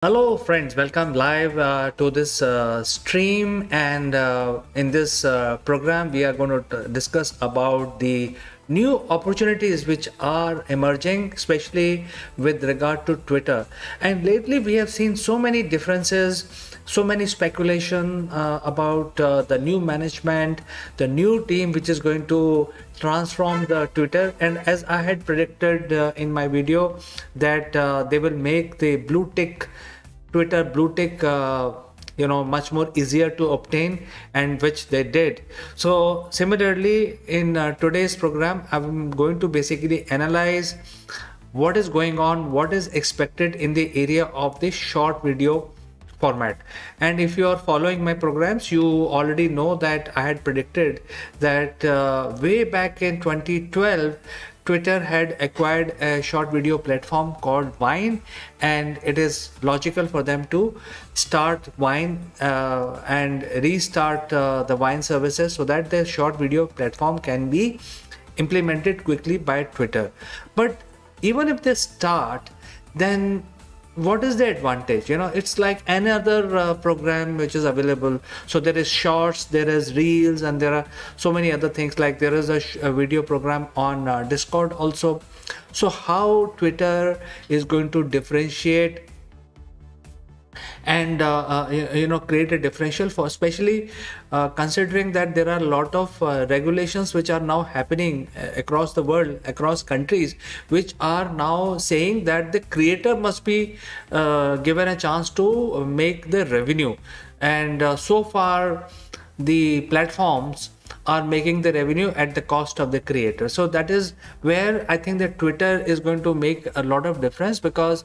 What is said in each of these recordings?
Hello, friends. Welcome live to this stream. And in this program, we are going to discuss about the new opportunities which are emerging, especially with regard to Twitter. And lately, we have seen so many differences, so many speculation about the new management, the new team which is going to transform the Twitter. And as I had predicted in my video, that they will make the blue tick Twitter blue tick, much more easier to obtain, and which they did. So similarly, in today's program, I'm going to basically analyze what is going on, what is expected in the area of the short video format. And if you are following my programs, you already know that I had predicted that way back in 2012 Twitter had acquired a short video platform called Vine, and it is logical for them to start Vine and restart the Vine services so that the short video platform can be implemented quickly by Twitter. But even if they start, then what is the advantage? It's like any other program which is available. So there is shorts, there is reels, and there are so many other things. Like there is a video program on Discord also. So how Twitter is going to differentiate and create a differential for, especially considering that there are a lot of regulations which are now happening across the world, across countries, which are now saying that the creator must be given a chance to make the revenue. And so far the platforms are making the revenue at the cost of the creator. So that is where I think that Twitter is going to make a lot of difference, because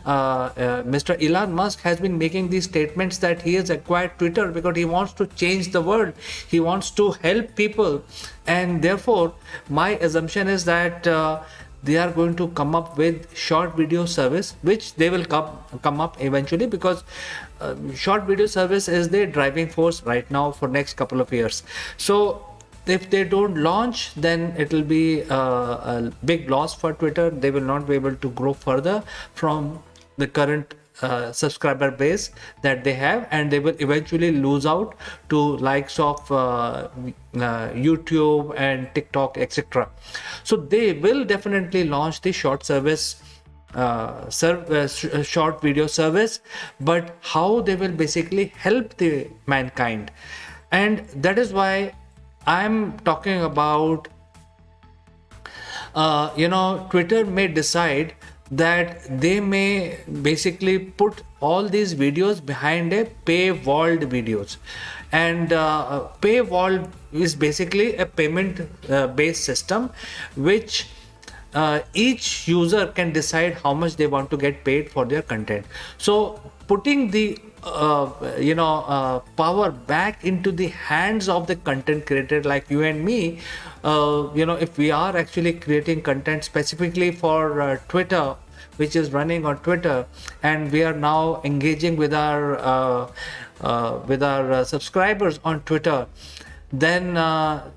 Mr. Elon Musk has been making these statements that he has acquired Twitter because he wants to change the world. He wants to help people. And therefore, my assumption is that they are going to come up with short video service, which they will come up eventually, because short video service is the driving force right now for next couple of years. So if they don't launch, then it will be a big loss for Twitter. They will not be able to grow further from the current subscriber base that they have, and they will eventually lose out to likes of YouTube and TikTok, etc. So they will definitely launch the short service, short video service, but how they will basically help the mankind. And that is why I'm talking about Twitter may decide that they may basically put all these videos behind a paywalled videos. And paywall is basically a payment based system, which each user can decide how much they want to get paid for their content. So putting the power back into the hands of the content creator like you and me. If we are actually creating content specifically for Twitter, which is running on Twitter, and we are now engaging with our subscribers on Twitter, then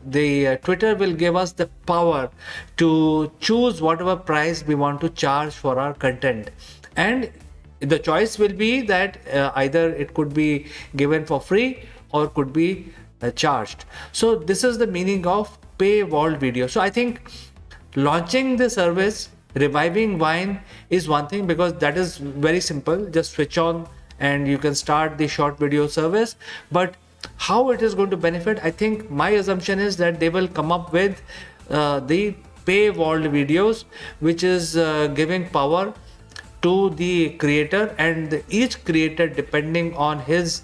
the Twitter will give us the power to choose whatever price we want to charge for our content. And the choice will be that either it could be given for free or could be charged. So this is the meaning of paywall video. So I think launching the service, reviving Vine, is one thing, because that is very simple. Just switch on and you can start the short video service. But how it is going to benefit, I think my assumption is that they will come up with the paywalled videos, which is giving power to the creator, and each creator, depending on his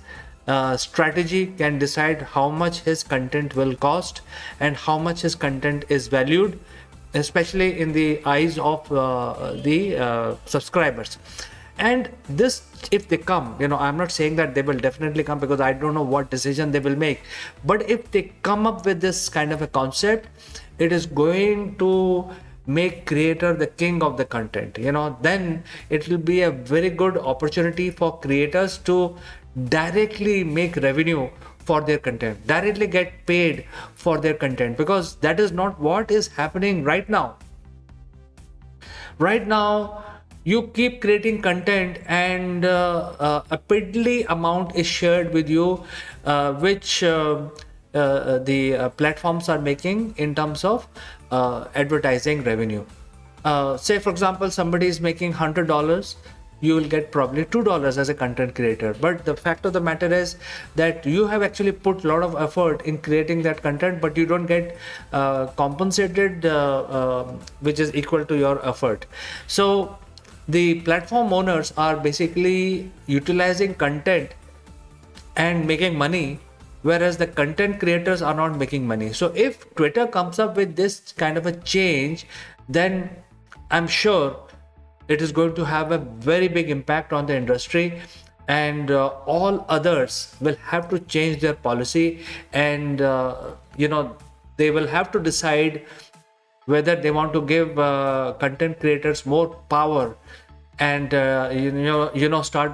strategy, can decide how much his content will cost and how much his content is valued, especially in the eyes of the subscribers. And this, if they come, I'm not saying that they will definitely come, because I don't know what decision they will make. But if they come up with this kind of a concept, it is going to make creator the king of the content. Then it will be a very good opportunity for creators to directly make revenue for their content, directly get paid for their content, because that is not what is happening right now. Right now, you keep creating content and a piddly amount is shared with you, which the platforms are making in terms of advertising revenue. Say for example, somebody is making $100, you will get probably $2 as a content creator. But the fact of the matter is that you have actually put a lot of effort in creating that content, but you don't get compensated, which is equal to your effort. So the platform owners are basically utilizing content and making money, whereas the content creators are not making money. So if Twitter comes up with this kind of a change, then I'm sure it is going to have a very big impact on the industry, and all others will have to change their policy, and they will have to decide whether they want to give content creators more power, and start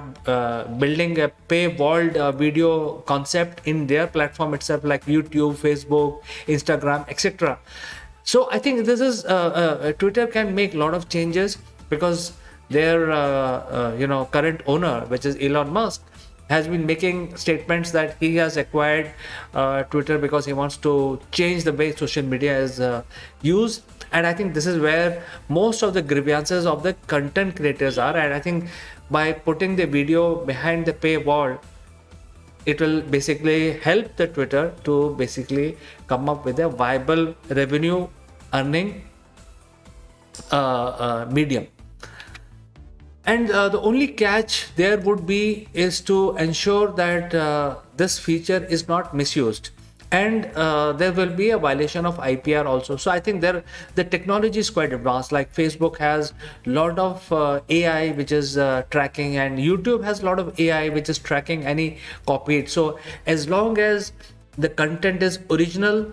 building a paywalled video concept in their platform itself, like YouTube, Facebook, Instagram, etc. So I think this is Twitter can make a lot of changes, because their current owner, which is Elon Musk, has been making statements that he has acquired Twitter because he wants to change the way social media is used. And I think this is where most of the grievances of the content creators are. And I think by putting the video behind the paywall, it will basically help the Twitter to basically come up with a viable revenue earning medium. And the only catch there would be is to ensure that this feature is not misused, and there will be a violation of IPR also. So I think the technology is quite advanced. Like Facebook has a lot of AI which is tracking, and YouTube has a lot of AI which is tracking any copied. So as long as the content is original,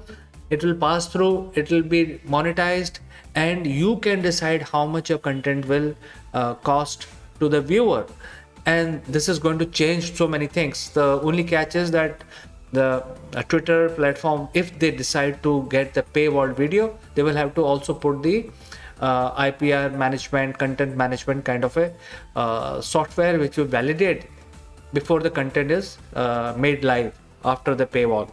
it will pass through, it will be monetized, and you can decide how much your content will cost to the viewer. And this is going to change so many things. The only catch is that the Twitter platform, if they decide to get the paywall video, they will have to also put the IPR management, content management kind of a software which will validate before the content is made live after the paywall.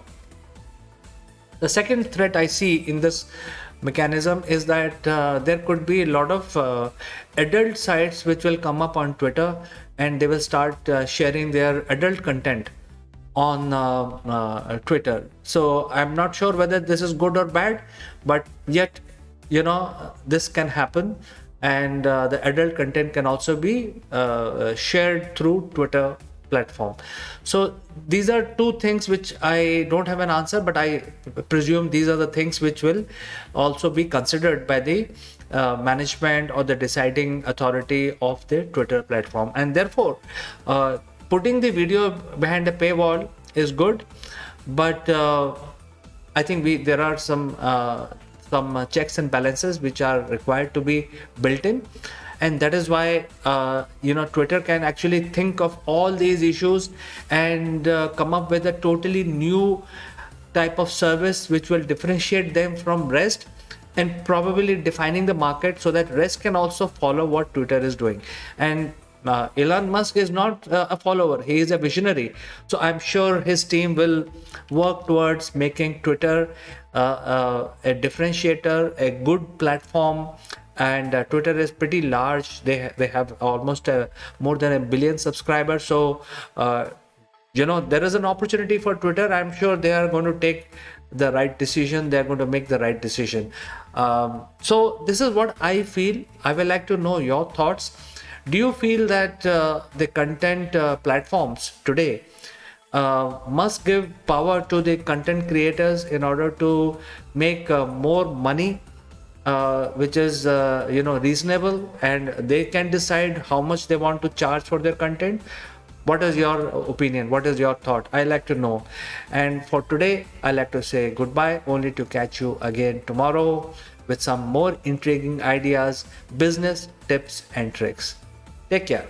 The second threat I see in this mechanism is that there could be a lot of adult sites which will come up on Twitter, and they will start sharing their adult content on Twitter. So I'm not sure whether this is good or bad, but yet this can happen, and the adult content can also be shared through Twitter platform. So these are two things which I don't have an answer, but I presume these are the things which will also be considered by the management or the deciding authority of the Twitter platform. And therefore putting the video behind a paywall is good, but I think there are some checks and balances which are required to be built in. And that is why Twitter can actually think of all these issues and come up with a totally new type of service which will differentiate them from rest, and probably defining the market so that rest can also follow what Twitter is doing. And Elon Musk is not a follower, he is a visionary. So I'm sure his team will work towards making Twitter a differentiator, a good platform. And Twitter is pretty large. They have almost more than 1 billion subscribers. So there is an opportunity for Twitter. I'm sure they are going to take the right decision. They're going to make the right decision. So this is what I feel. I would like to know your thoughts. Do you feel that the content platforms today must give power to the content creators in order to make more money, which is reasonable, and they can decide how much they want to charge for their content? What is your opinion? What is your thought? I like to know. And for today, I like to say goodbye, only to catch you again tomorrow with some more intriguing ideas, business tips and tricks. Take care.